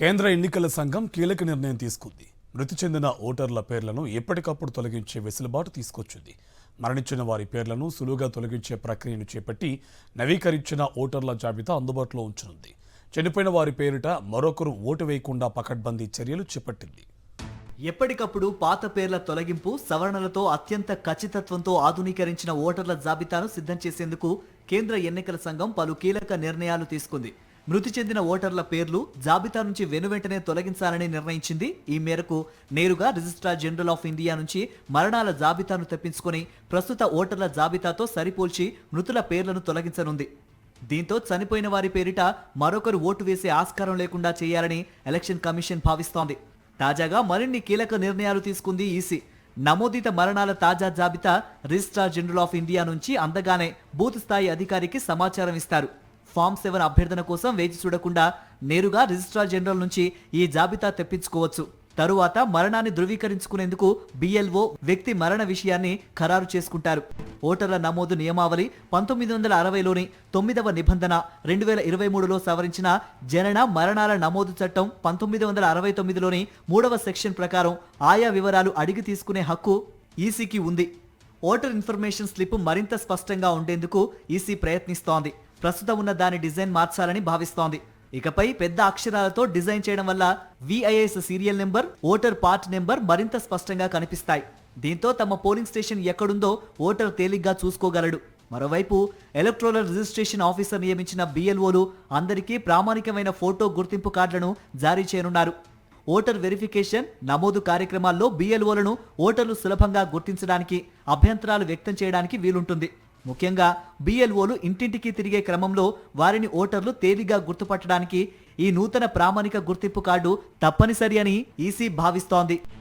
కేంద్ర ఎన్నికల సంఘం కీలక నిర్ణయం తీసుకుంది. మృతి చెందిన ఓటర్ల పేర్లను ఎప్పటికప్పుడు తొలగించే వెసులుబాటు తీసుకొచ్చింది. మరణించిన వారి పేర్లను సులువుగా తొలగించే ప్రక్రియను చేపట్టి నవీకరించిన ఓటర్ల జాబితా అందుబాటులో ఉంచనుంది. చనిపోయిన వారి పేరిట మరొకరు ఓటు వేయకుండా పకడ్బందీ చర్యలు చేపట్టింది. ఎప్పటికప్పుడు పాత పేర్ల తొలగింపు, సవరణలతో అత్యంత ఖచ్చితత్వంతో ఆధునీకరించిన ఓటర్ల జాబితాను సిద్ధం చేసేందుకు కేంద్ర ఎన్నికల సంఘం పలు కీలక నిర్ణయాలు తీసుకుంది. మృతి చెందిన ఓటర్ల పేర్లు జాబితా నుంచి వెనువెంటనే తొలగించాలని నిర్ణయించింది. ఈ మేరకు నేరుగా రిజిస్ట్రార్ జనరల్ ఆఫ్ ఇండియా నుంచి మరణాల జాబితాను తెప్పించుకొని ప్రస్తుత ఓటర్ల జాబితాతో సరిపోల్చి మృతుల పేర్లను తొలగించనుంది. దీంతో చనిపోయిన వారి పేరిట మరొకరు ఓటు వేసే ఆస్కారం లేకుండా చేయాలని ఎలక్షన్ కమిషన్ భావిస్తోంది. తాజాగా మరిన్ని కీలక నిర్ణయాలు తీసుకుంది ఈసీ. నమోదిత మరణాల తాజా జాబితా రిజిస్ట్రార్ జనరల్ ఆఫ్ ఇండియా నుంచి అందగానే బూత్ స్థాయి అధికారికి సమాచారం ఇస్తారు. ఫామ్ 7 అభ్యర్థన కోసం వేచి చూడకుండా నేరుగా రిజిస్ట్రార్ జనరల్ నుంచి ఈ జాబితా తెప్పించుకోవచ్చు. తరువాత మరణాన్ని ధృవీకరించుకునేందుకు బిఎల్ఓ వ్యక్తి మరణ విషయాన్ని ఖరారు చేసుకుంటారు. ఓటర్ల నమోదు నియమావళి 1960లోని 9వ నిబంధన, 2023లో సవరించిన జనన మరణాల నమోదు చట్టం 1969లోని 3వ సెక్షన్ ప్రకారం ఆయా వివరాలు అడిగి తీసుకునే హక్కు ఈసీకి ఉంది. ఓటర్ ఇన్ఫర్మేషన్ స్లిప్ మరింత స్పష్టంగా ఉండేందుకు ఈసీ ప్రయత్నిస్తోంది. ప్రస్తుతం ఉన్న దాని డిజైన్ మార్చాలని భావిస్తోంది. ఇకపై పెద్ద అక్షరాలతో డిజైన్ చేయడం వల్ల VIS serial number, voter part number మరింత స్పష్టంగా కనిపిస్తాయి. దీంతో తమ పోలింగ్ స్టేషన్ ఎక్కడుందో ఓటర్ తేలిగ్గా చూసుకోగలడు. మరోవైపు ఎలక్టోరల్ రిజిస్ట్రేషన్ ఆఫీసర్ నియమించిన బిఎల్ఓలు అందరికీ ప్రామాణికమైన ఫోటో గుర్తింపు కార్డులను జారీ చేయనున్నారు. ఓటర్ వెరిఫికేషన్, నమోదు కార్యక్రమాల్లో బిఎల్ఓలను ఓటర్లు సులభంగా గుర్తించడానికి, అభ్యంతరాలు వ్యక్తం చేయడానికి వీలుంటుంది. ముఖ్యంగా బిఎల్ఓలు ఇంటింటికి తిరిగే క్రమంలో వారిని ఓటర్లు తేలిగ్గా గుర్తుపట్టడానికి ఈ నూతన ప్రామాణిక గుర్తింపు కార్డు తప్పనిసరి అని ఈసీ భావిస్తోంది.